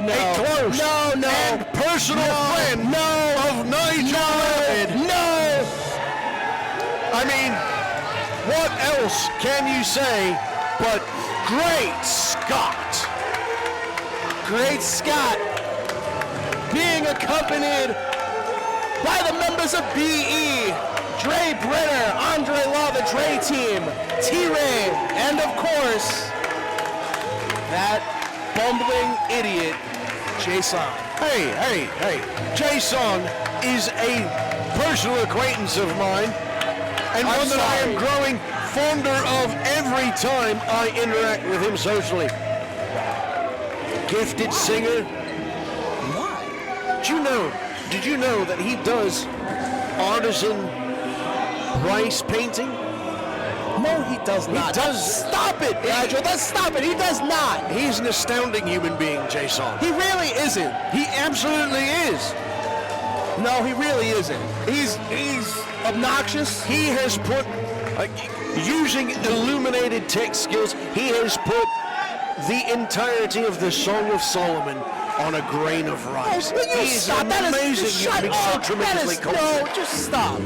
A close and personal friend of Nigel Rabbit. I mean, what else can you say but Great Scott? Great Scott being accompanied by the members of BE, Dre Brenner, Andre Law, the Dre team, T-Ray, and of course, that bumbling idiot, Jeisan. Hey. Jeisan is a personal acquaintance of mine, and one that I am growing fonder of every time I interact with him socially. Gifted singer. Did you know that he does artisan rice painting? No, he does not. He does. Stop it, Nigel. Stop it. He does not. He's an astounding human being, Jeisan. He really isn't. He absolutely is. No, he really isn't. He's obnoxious. He has put, using illuminated text skills, he has put the entirety of the Song of Solomon on a grain of rice. Oh, you stop. That is amazing. So tremendously no, just stop.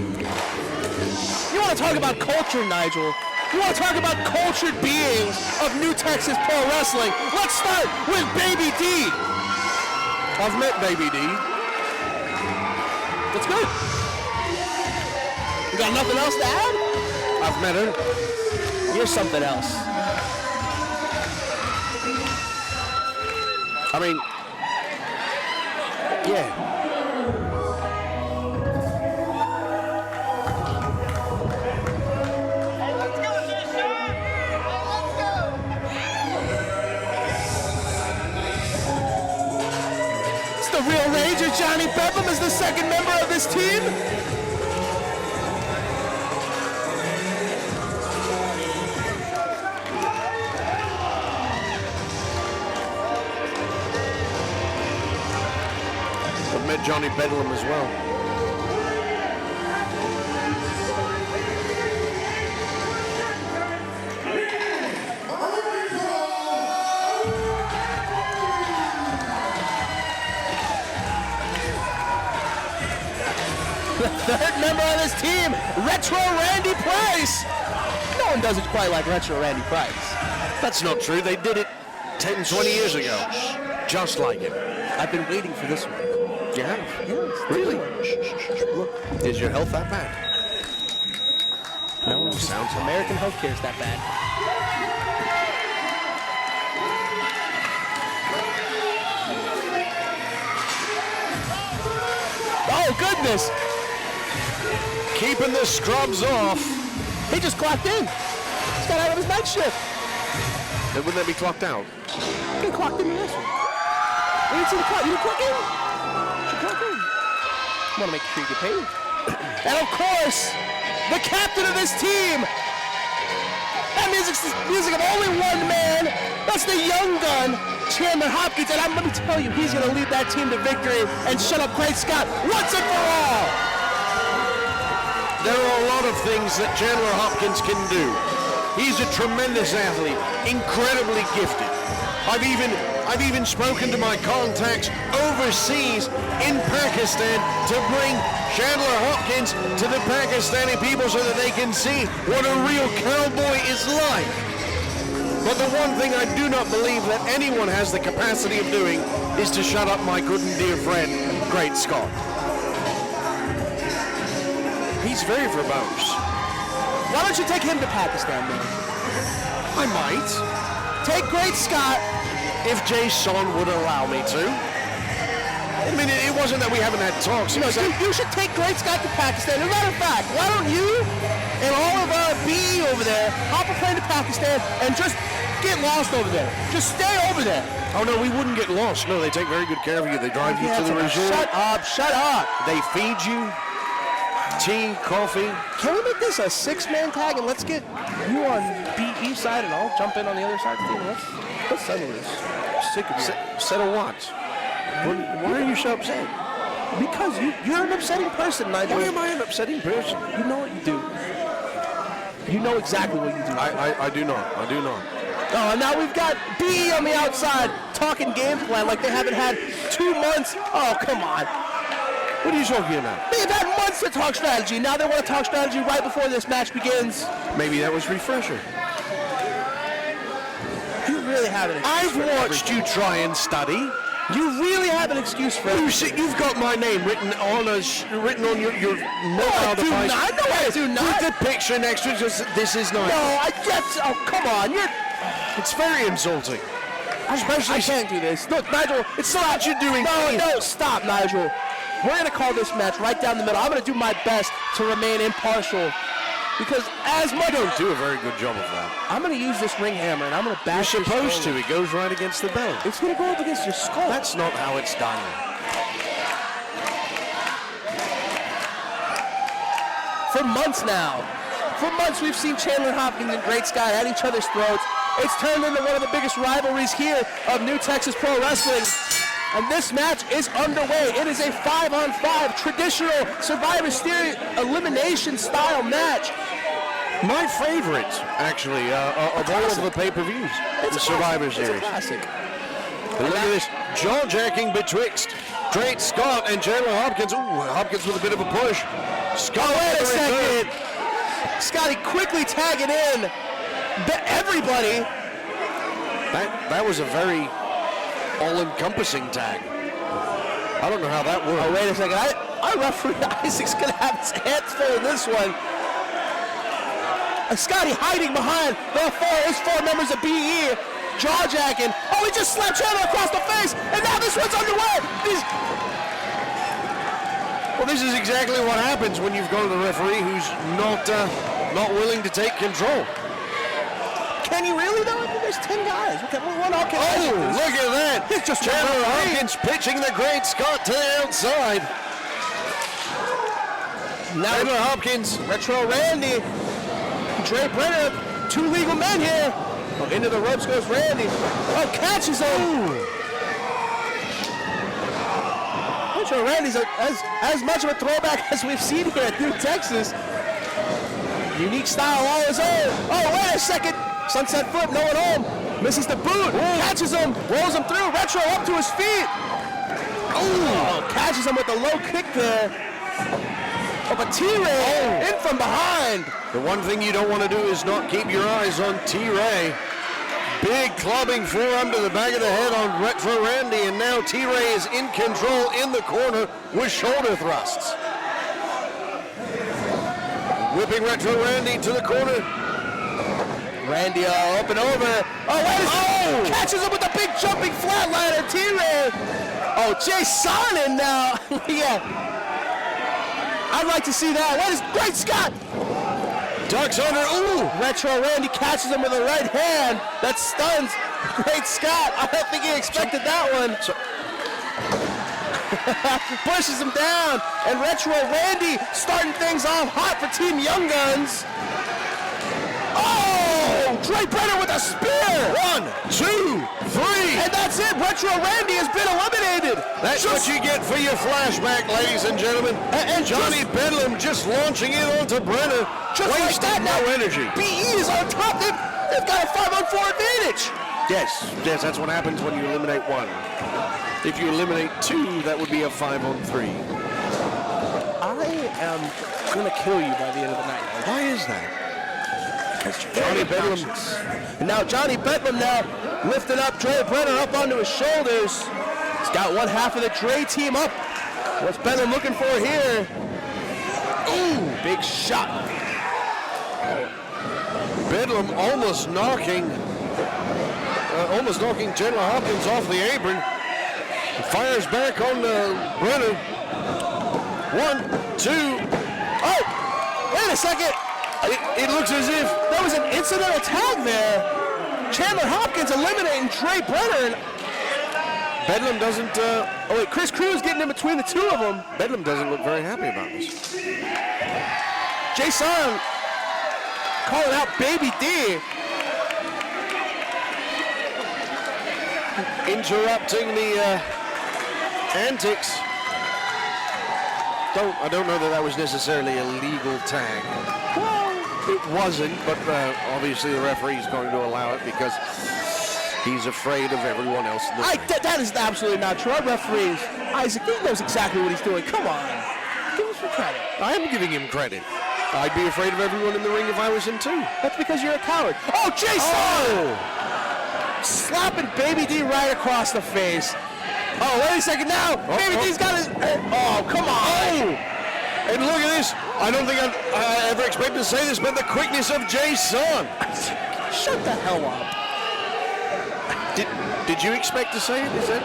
You want to talk about culture, Nigel? You want to talk about cultured beings of New Texas Pro Wrestling? Let's start with Baby D. I've met Baby D. That's good. You got nothing else to add? I've met her. Here's something else. I mean, yeah. It's the real Ranger. Johnny Bedlam is the second member of this team. I've met Johnny Bedlam as well. The third member of this team, Retro Randy Price. No one does it quite like Retro Randy Price. That's not true. They did it 10, 20 years ago. Just like him. I've been waiting for this one. You have? Yes. Really? Look, is your health that bad? No, sounds American healthcare is that bad. Oh, goodness. Keeping the scrubs off. He just clocked in. He's got out of his night shift. Then wouldn't that be clocked out? He clocked in this one. We didn't see the clock. You didn't clock in? You clock in. I want to make sure you get paid. And of course, the captain of this team. That music's the music of only one man. That's the young gun, Chandler Hopkins. And let me tell you, he's going to lead that team to victory and shut up Great Scott once and for all. There are a lot of things that Chandler Hopkins can do. He's a tremendous athlete, incredibly gifted. I've even spoken to my contacts overseas in Pakistan to bring Chandler Hopkins to the Pakistani people so that they can see what a real cowboy is like. But the one thing I do not believe that anyone has the capacity of doing is to shut up my good and dear friend, Great Scott. He's very verbose. Why don't you take him to Pakistan, man? I might. Take Great Scott. If Jeisan would allow me to. I mean, it wasn't that we haven't had talks. You should take Great Scott to Pakistan. As a matter of fact, why don't you and all of our BE over there hop a plane to Pakistan and just get lost over there? Just stay over there. Oh, no, we wouldn't get lost. No, they take very good care of you. They drive you to the resort. Shut up. They feed you tea, coffee. Can we make this a six-man tag and let's get you on BE side and I'll jump in on the other side of the team? Let's settle this. Sick of you. Settle what? Why are you so upset? Because you're an upsetting person, Nigel. Why am I an upsetting person? You know what you do. You know exactly what you do. I do not. I do not. Oh, and now we've got BE on the outside talking game plan like they haven't had 2 months. Oh, come on. What are you talking about? They've had months to talk strategy. Now they want to talk strategy right before this match begins. Maybe that was refresher. You really have an excuse. I've watched you try and study. You really have an excuse for it. You've got my name written on your mobile device. No, I do not. With the picture next to it, just this is not. No, I get. Oh, come on. It's very insulting. I can't do this. Look, Nigel, it's not what you're doing. No, stop, Nigel. We're going to call this match right down the middle. I'm going to do my best to remain impartial. Because as much... You don't do a very good job of that. I'm going to use this ring hammer and I'm going to bash You're supposed to. It goes right against the bell. It's going to go up against your skull. That's not how it's done. For months now. For months we've seen Chandler Hopkins and Great Scott at each other's throats. It's turned into one of the biggest rivalries here of New Texas Pro Wrestling. And this match is underway. It is a 5-on-5 traditional Survivor Series elimination style match. My favorite, actually, of all of the pay-per-views. The Survivor Series. It's a classic. Look at this jaw-jacking betwixt Great Scott and Chandler Hopkins. Ooh, Hopkins with a bit of a push. Scott, wait a second. Scotty quickly tagging in. Everybody. That was a very all-encompassing tag. I don't know how that worked. Oh, wait a second. Our referee Isaac's going to have his hands full in this one. Scotty hiding behind his four members of BE. Jaw-jacking. Oh, he just slapped Chandler across the face, and now this one's underway. Well, this is exactly what happens when you've got a referee who's not willing to take control. Can you really, though? I mean, there's 10 guys. Look at that. He's just Chandler Hopkins pitching the Great Scott to the outside. Now Chandler Hopkins. Retro Randy. Brenner, 2 legal men here. Oh, into the ropes goes Randy. Oh, catches him. Retro Randy's as much of a throwback as we've seen here at New Texas. Unique style all his own. Oh, wait a second. Sunset flip, no one home. Misses the boot. Catches him. Rolls him through. Retro up to his feet. Oh, catches him with a low kick there. Oh, but T-Ray in from behind. The one thing you don't want to do is not keep your eyes on T-Ray. Big clubbing forearm to the back of the head on Retro Randy, and now T-Ray is in control in the corner with shoulder thrusts. Whipping Retro Randy to the corner. Randy up and over. Oh, catches him with a big jumping flatliner, T-Ray. Oh, Jeisan in now. Yeah. I'd like to see that. What is Great Scott? Ducks under. Ooh. Retro Randy catches him with a right hand. That stuns Great Scott. I don't think he expected that one. Pushes him down. And Retro Randy starting things off hot for Team Young Guns. Oh! Brenner with a spear. 1, 2, 3. And that's it. Retro Randy has been eliminated. That's what you get for your flashback, ladies and gentlemen. And Johnny Bedlam just launching in onto Brenner. Just like that, no energy. BE is on top. They've got a 5-on-4 advantage. Yes, that's what happens when you eliminate 1. If you eliminate 2, that would be a 5-on-3. I am going to kill you by the end of the night. Why is that? Johnny Bedlam. And now Johnny Bedlam lifting up Dre Brenner up onto his shoulders. He's got one half of the Dre team up. What's Bedlam looking for here? Ooh, big shot. Bedlam almost knocking Chandler Hopkins off the apron. Fires back on Brenner. 1, 2. Oh, wait a second. It looks as if there was an incidental tag there. Chandler Hopkins eliminating Dre Brenner. Bedlam doesn't... oh, wait, Cruz getting in between the two of them. Bedlam doesn't look very happy about this. Jeisan calling out Baby D. Interrupting the antics. I don't know that was necessarily a legal tag. Well, it wasn't, but obviously the referee is going to allow it because He's afraid of everyone else in the ring. That is absolutely not true. Our referees, Isaac, he knows exactly what he's doing. Come on. Give him some credit. I am giving him credit. I'd be afraid of everyone in the ring if I was him too. That's because you're a coward. Oh, Jeisan! Oh! Slapping Baby D right across the face. Oh, wait a second now. Baby D's got his... Oh, come on. Oh! And look at this. I don't think I ever expected to say this, but the quickness of Jeisan. Shut the hell up. Did you expect to say it? Is that?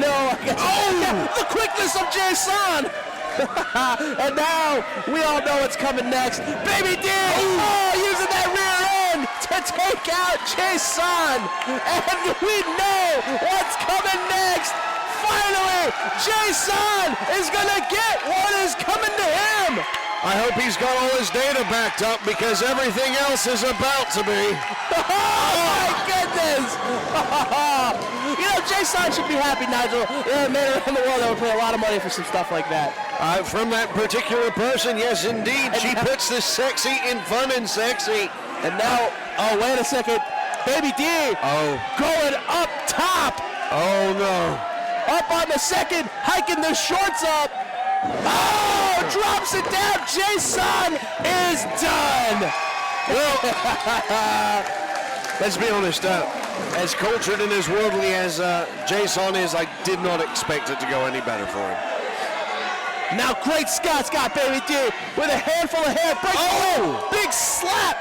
No, I guess. Oh! Yeah, the quickness of Jeisan! And now, we all know what's coming next. Baby D! Oh, using that rear end to take out Jeisan! And we know what's coming next! Finally, Jeisan is gonna get what is coming to him! I hope he's got all his data backed up because everything else is about to be. Oh my goodness! You know, Jeisan should be happy, Nigel. There are men around the world that would pay a lot of money for some stuff like that. From that particular person, yes indeed. She puts the sexy in fun and sexy. And now, oh wait a second, Baby D going up top. Oh no. Up on the second, hiking the shorts up. Oh, drops it down. Jeisan is done. Well, let's be honest. As cultured and as worldly as Jeisan is, I did not expect it to go any better for him. Now Great Scott's got Baby D with a handful of hair. Big slap.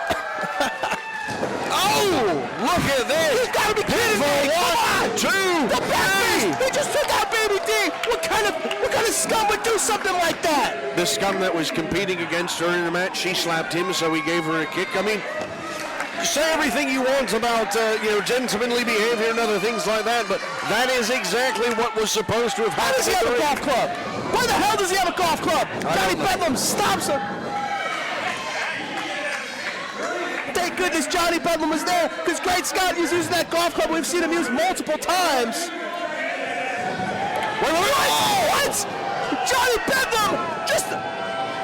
Oh, look at this. You've got to be kidding me. Come on. 2, 3. He just took out Baby D. What kind of scum would do something like that? The scum that was competing against her in the match, she slapped him, so he gave her a kick. I mean, say everything you want about gentlemanly behavior and other things like that, but that is exactly what was supposed to have happened. How does he have a golf club? Why the hell does he have a golf club? Johnny Bedlam stops him. Thank goodness Johnny Bedlam was there, because Great Scott is using that golf club. We've seen him use multiple times. Wait. What? Johnny Bedlam just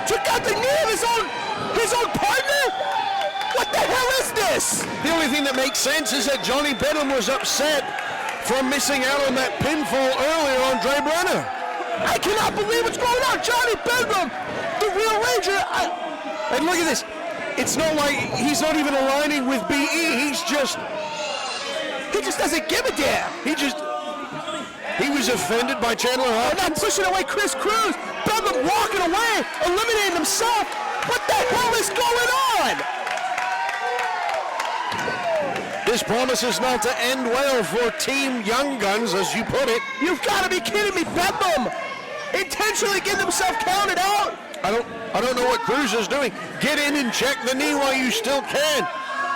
took out the knee of his own partner? What the hell is this? The only thing that makes sense is that Johnny Bedlam was upset for missing out on that pinfall earlier on Brenner. I cannot believe what's going on. Johnny Bedlam, the real Ranger. And look at this. It's not like he's not even aligning with BE. He just doesn't give a damn. He was offended by Chandler Hopkins. Not pushing away Cruz. Bedlam walking away, eliminating himself. What the hell is going on? This promises not to end well for Team Young Guns, as you put it. You've got to be kidding me, Bedlam! Intentionally getting himself counted out. I don't know what Cruz is doing. Get in and check the knee while you still can.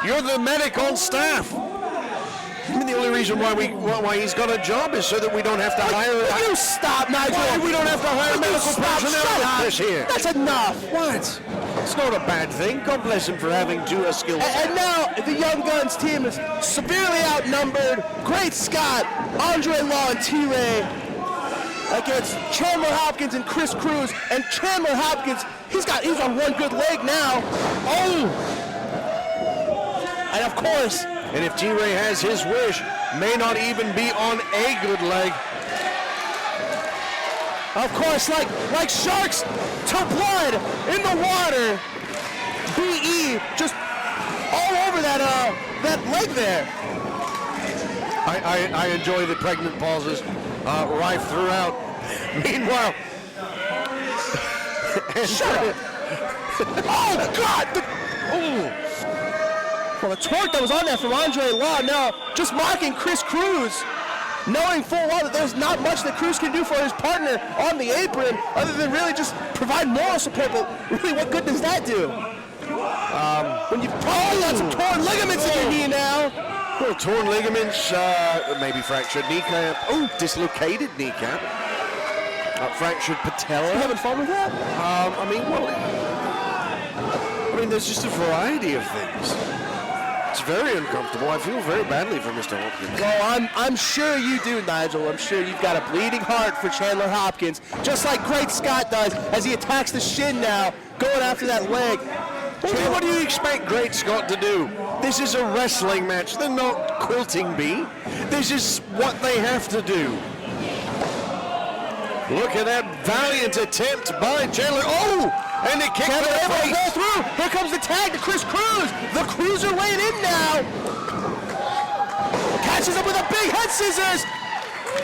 You're the medic on staff. I mean, the only reason why he's got a job is so that we don't have to hire. You stop, Nigel. Why we don't have to hire medical personnel like this here? That's enough. What? It's not a bad thing. God bless him for having a skill set. And now the Young Guns team is severely outnumbered. Great Scott, Andre Law, and T-Ray against Chandler Hopkins and Cruz. And Chandler Hopkins, he's on one good leg now. Oh! And of course, and if T-Ray has his wish, may not even be on a good leg. Of course, like sharks to blood in the water, BE just all over that leg there. I enjoy the pregnant pauses right throughout. Meanwhile, shut up! Oh God! Well, the torque that was on there from Andre Law now just mocking Cruz, knowing full well that there's not much that Cruz can do for his partner on the apron other than really just provide moral support, but really what good does that do? When you've probably got some torn ligaments in your knee now. Well, torn ligaments, maybe fractured kneecap. Oh, dislocated kneecap. Fractured patella. You having fun with that? I mean, there's just a variety of things. It's very uncomfortable. I feel very badly for Mr. Hopkins. Well, I'm sure you do, Nigel. I'm sure you've got a bleeding heart for Chandler Hopkins, just like Great Scott does as he attacks the shin now, going after that leg. What do you expect Great Scott to do? This is a wrestling match. They're not quilting bee. This is what they have to do. Look at that valiant attempt by Chandler. Oh! And a kick Chandler to the able to face. roll through. Here comes the tag to Chris Cruz. The cruiserweight in now. Catches up with a big head scissors.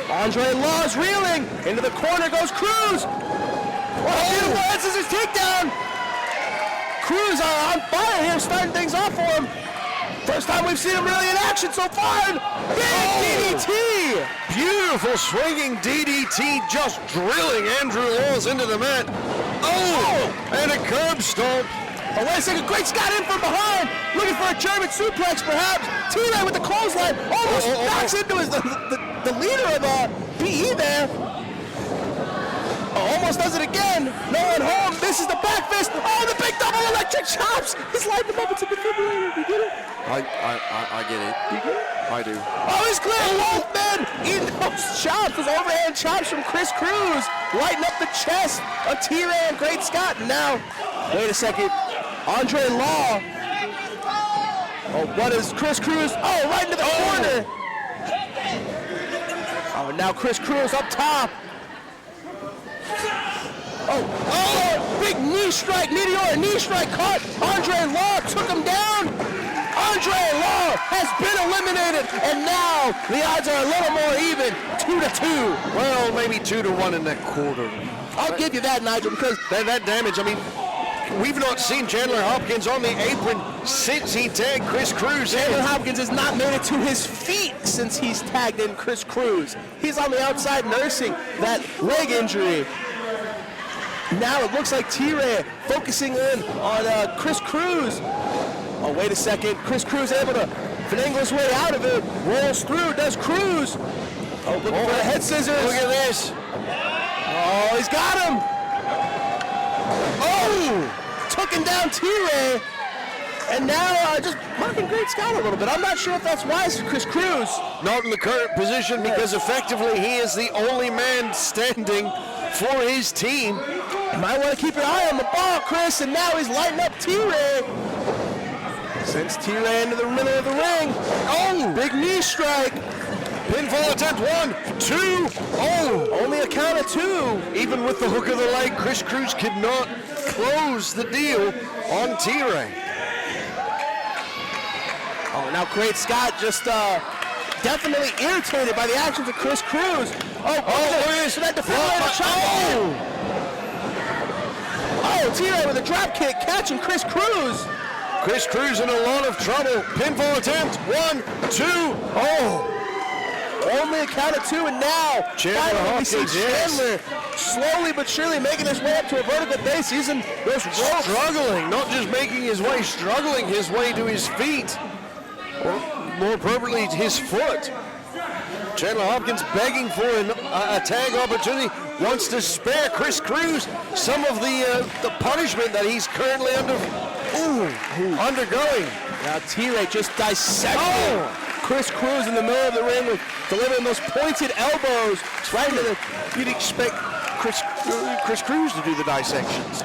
Andre Law's reeling. Into the corner goes Cruz. What a beautiful head scissors takedown. Cruz on fire here, starting things off for him. First time we've seen him really in action so far. Big DDT. Beautiful swinging DDT, just drilling Andrew Laws into the mat. Oh! And a curb stomp. Oh, wait a second. Great Scott in from behind. Looking for a German suplex, perhaps. T-Ray with the clothesline. Almost knocks into the leader of PE there. Oh, almost does it again. No one home. This is the back fist. Oh, the big double electric chops. He's lighting him up. It's a defibrillator. You get it? I get it. You get it? I do. Oh, he's clear. Both men eating those chops. Those overhand chops from Chris Cruz. Lighting up the chest of T-Ray and Great Scott. And now, wait a second. Andre Law. Oh, what is Chris Cruz? Oh, right into the corner. Oh, now Chris Cruz up top. Oh, big knee strike, meteor knee strike caught. Andre Law took him down. Andre Law has been eliminated, and now the odds are a little more even, 2-2. Well, maybe 2-1 in that quarter. I'll give you that, Nigel, because that damage, I mean, we've not seen Chandler Hopkins on the apron since he tagged Chris Cruz in. Chandler Hopkins has not made it to his feet since he's tagged in Chris Cruz. He's on the outside nursing that leg injury. Now it looks like T-Ray focusing in on Chris Cruz. Oh, wait a second. Chris Cruz able to finagle his way out of it. Rolls through, does Cruz. Oh, looking for the head scissors. Look at this. Oh, he's got him. Oh, took him down T-Ray. And now just mocking Great Scott a little bit. I'm not sure if that's wise for Chris Cruz. Not in the current position because effectively he is the only man standing for his team. You might want to keep your eye on the ball, Chris, and now he's lighting up T-Ray. Sends T-Ray into the middle of the ring. Oh, big knee strike. Pinfall attempt, 1, 2. Oh, only a count of 2. Even with the hook of the leg, Chris Cruz could not close the deal on T-Ray. Oh, now Great Scott just definitely irritated by the actions of Chris Cruz. Oh, so that defibrillator shot. Oh, T-Ray with a drop kick catching Chris Cruz. Chris Cruz in a lot of trouble. Pinfall attempt, 1, 2. Oh. Only a count of 2, and now Chandler Hopkins, Chandler slowly but surely making his way up to a vertical base using those ropes. Struggling, not just making his way, struggling his way to his feet. Or more appropriately, his foot. Chandler Hopkins begging for a tag opportunity, wants to spare Chris Cruz some of the punishment that he's currently undergoing. Now T-Ray just dissected Chris Cruz in the middle of the ring with delivering those pointed elbows right into the. You'd expect Chris Cruz to do the dissections.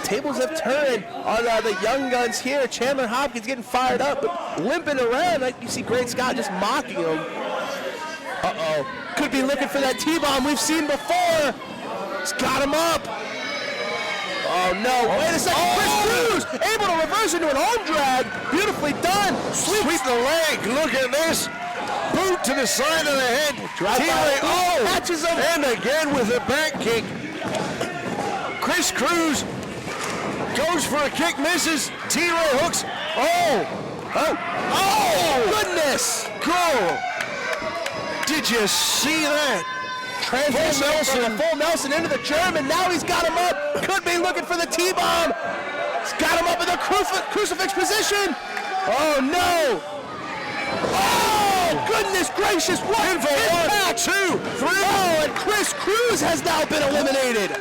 Tables have turned on the young guns here. Chandler Hopkins getting fired up, but limping around. Like you see Great Scott just mocking him. Could be looking for that T-bomb we've seen before. He's got him up. Oh no, wait a second. Chris Cruz able to reverse into an arm drag. Beautifully done. Sweeps the leg. Look at this. Boot to the side of the head. T-Ray, catches him. And again with a back kick. Chris Cruz goes for a kick, misses. T-Ray hooks. Goodness. Goal. Did you see that? Full Nelson into the German. Now he's got him up. Could be looking for the T-bomb. He's got him up in the crucifix position. Oh no. Oh goodness gracious. What impact. 1, 2, 3. Oh, and Chris Cruz has now been eliminated.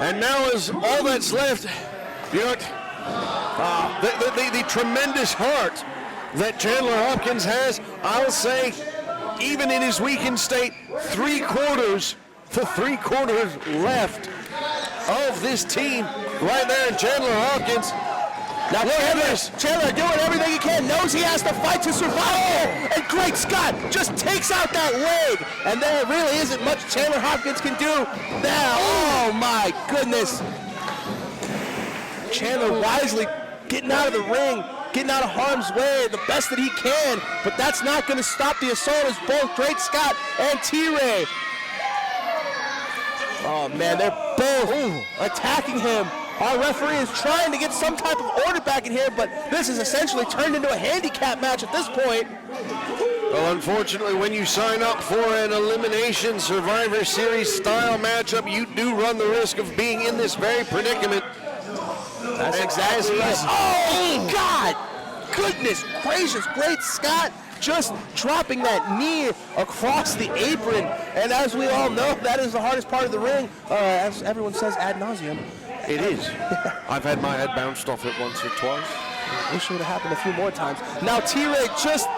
And now is all that's left. You know, the tremendous heart that Chandler Hopkins has, I'll say, even in his weakened state, 3 quarters left. of this team right there in Chandler Hopkins. Now Chandler doing everything he can, knows he has to fight to survive, and Great Scott just takes out that leg, and there really isn't much Chandler Hopkins can do now. Oh my goodness. Chandler wisely getting out of the ring, getting out of harm's way the best that he can, but that's not going to stop the assault as both Great Scott and T-Ray. Oh man, they're both attacking him. Our referee is trying to get some type of order back in here, but this is essentially turned into a handicap match at this point. Well, unfortunately, when you sign up for an Elimination Survivor Series style matchup, you do run the risk of being in this very predicament. That's exactly right. Oh, God! Goodness gracious, Great Scott just dropping that knee across the apron. And as we all know, that is the hardest part of the ring, as everyone says ad nauseum. It is. I've had my head bounced off it once or twice. Wish it would have happened a few more times. Now T-Ray just,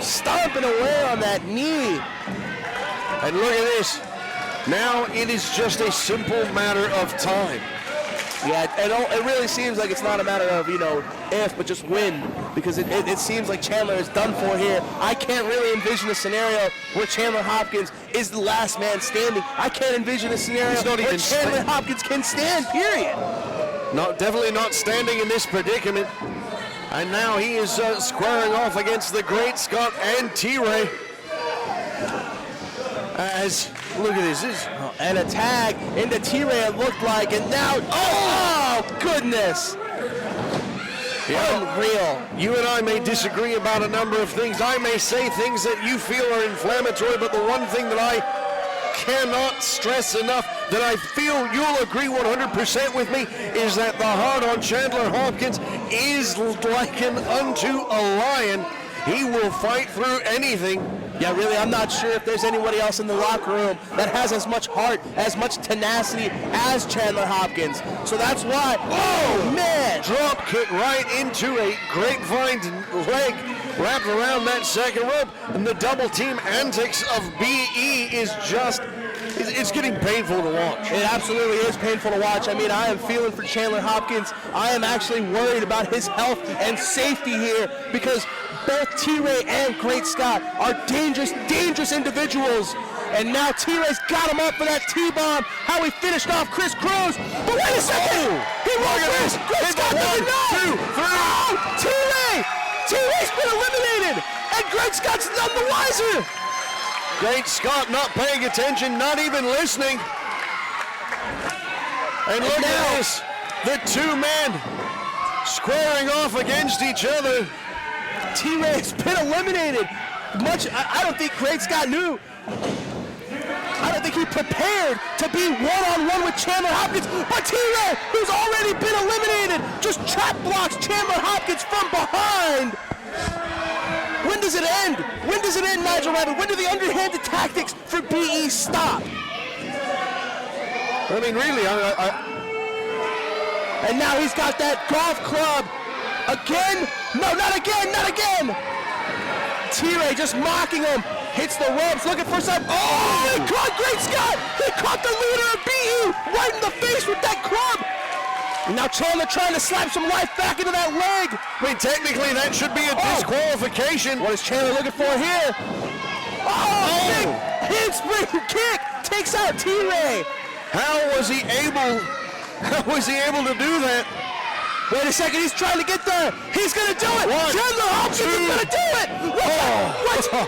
stomping away on that knee. And look at this. Now it is just a simple matter of time. Yeah, it really seems like it's not a matter of, if, but just when, because it seems like Chandler is done for here. I can't really envision a scenario where Chandler Hopkins is the last man standing. I can't envision a scenario where Chandler Hopkins can stand, period. No, definitely not standing in this predicament. And now he is squaring off against the Great Scott and T-Ray. Look at this. And a tag into T-Ray it looked like, and now, goodness. Unreal. You and I may disagree about a number of things. I may say things that you feel are inflammatory, but the one thing that I cannot stress enough, that I feel you'll agree 100% with me, is that the heart on Chandler Hopkins is likened unto a lion. He will fight through anything. Yeah, really, I'm not sure if there's anybody else in the locker room that has as much heart, as much tenacity as Chandler Hopkins. So that's why, man! Drop kick right into a grapevine leg wrapped around that second rope. And the double team antics of BE is just, it's getting painful to watch. It absolutely is painful to watch. I mean, I am feeling for Chandler Hopkins. I am actually worried about his health and safety here, because both T-Ray and Great Scott are dangerous, dangerous individuals. And now T-Ray's got him up for that T-bomb. How he finished off Cruz. But wait a second! He won this! Great Scott doesn't know! 2, 3! T-Ray! T-Ray's been eliminated! And Great Scott's none the wiser! Great Scott not paying attention, not even listening. And look at this. The two men squaring off against each other. T-Ray's been eliminated. I don't think Great Scott knew. I don't think he prepared to be one-on-one with Chandler Hopkins. But T-Ray, who's already been eliminated, just trap blocks Chandler Hopkins from behind. When does it end? When does it end, Nigel Rabbit? When do the underhanded tactics for BE stop? I mean, really, And now he's got that golf club. Again? No, not again, not again! T-Ray just mocking him. Hits the ropes, looking for some. Oh, he caught Great Scott! He caught the leader of BE right in the face with that club! And now Chandler trying to slap some life back into that leg. I mean, technically that should be a disqualification. What is Chandler looking for here? Big handspring kick takes out T-Ray. How was he able to do that? Wait a second, he's trying to get there. He's going to do it. Chandler Hopkins is going to do it. What?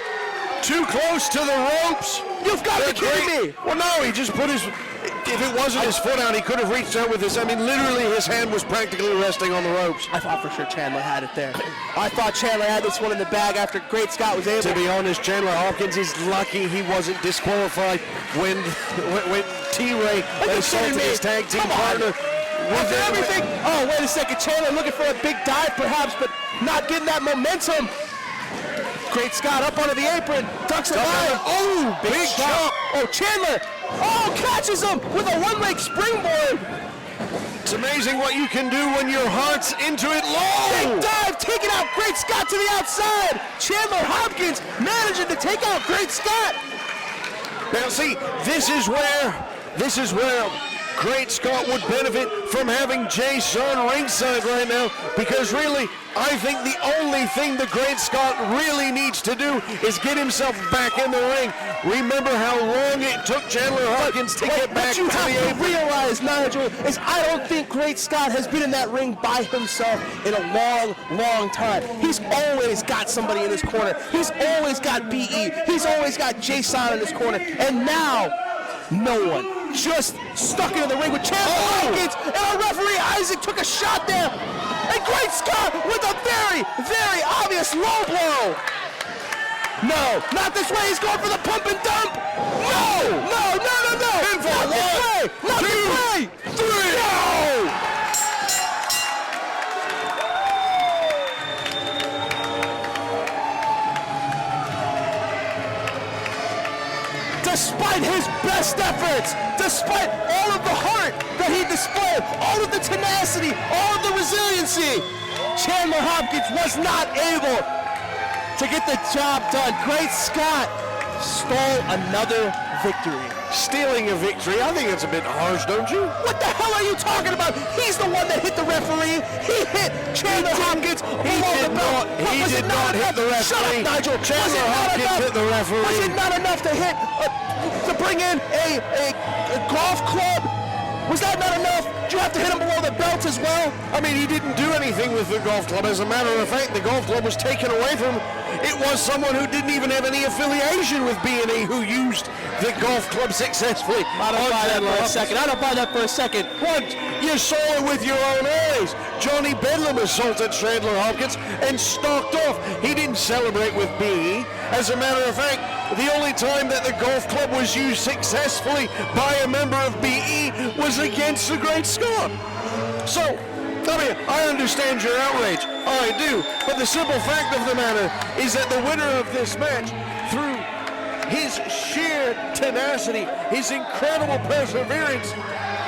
Too close to the ropes. You've got to be kidding me. Well, no, he just put his, if it wasn't his foot out, he could have reached out with his, I mean, literally his hand was practically resting on the ropes. I thought for sure Chandler had it there. I thought Chandler had this one in the bag after Great Scott was able. To be honest, Chandler Hopkins is lucky he wasn't disqualified when T-Ray assaulted his tag team partner. After everything. Oh, wait a second. Chandler looking for a big dive perhaps, but not getting that momentum. Great Scott up onto the apron. Ducks the dive. Oh, big shot. Oh, Chandler. Oh, catches him with a one-leg springboard. It's amazing what you can do when your heart's into it low. Big dive, taking out Great Scott to the outside. Chandler Hopkins managing to take out Great Scott. Now see, this is where Great Scott would benefit from having Jeisan ringside right now, because really, I think the only thing the Great Scott really needs to do is get himself back in the ring. Remember how long it took Chandler Hopkins to get back to the apron. What you have to realize, Nigel, is I don't think Great Scott has been in that ring by himself in a long, long time. He's always got somebody in his corner. He's always got BE. He's always got Jeisan in his corner. And now, no one. Just stuck into the ring with Chandler Hopkins, and our referee Isaac took a shot there. And Great Scott with a very, very obvious low blow. No, not this way. He's going for the pump and dump. No, no, no, no, no. In for not this way. Not this way. 3. No. Despite his best efforts, despite all of the heart that he displayed, all of the tenacity, all of the resiliency, Chandler Hopkins was not able to get the job done. Great Scott stole another victory. Stealing a victory, I think that's a bit harsh, don't you? What the hell are you talking about? He's the one that hit the referee. He hit Chandler Hopkins below the belt. He did not hit the referee. Shut up, Nigel. Chandler Hopkins hit the referee. Was it not enough to hit, to bring in a golf club? Was that not enough? Did you have to hit him below the belt as well? I mean, he didn't do anything with the golf club. As a matter of fact, the golf club was taken away from him. It was someone who didn't even have any affiliation with B&E who used the golf club successfully. I don't buy that for a second. I don't buy that for a second. What? You saw it with your own eyes. Johnny Bedlam assaulted Chandler Hopkins and stalked off. He didn't celebrate with B&E. As a matter of fact, the only time that the golf club was used successfully by a member of BE was against the Great Scott. So, I mean, I understand your outrage. I do. But the simple fact of the matter is that the winner of this match, through his sheer tenacity, his incredible perseverance,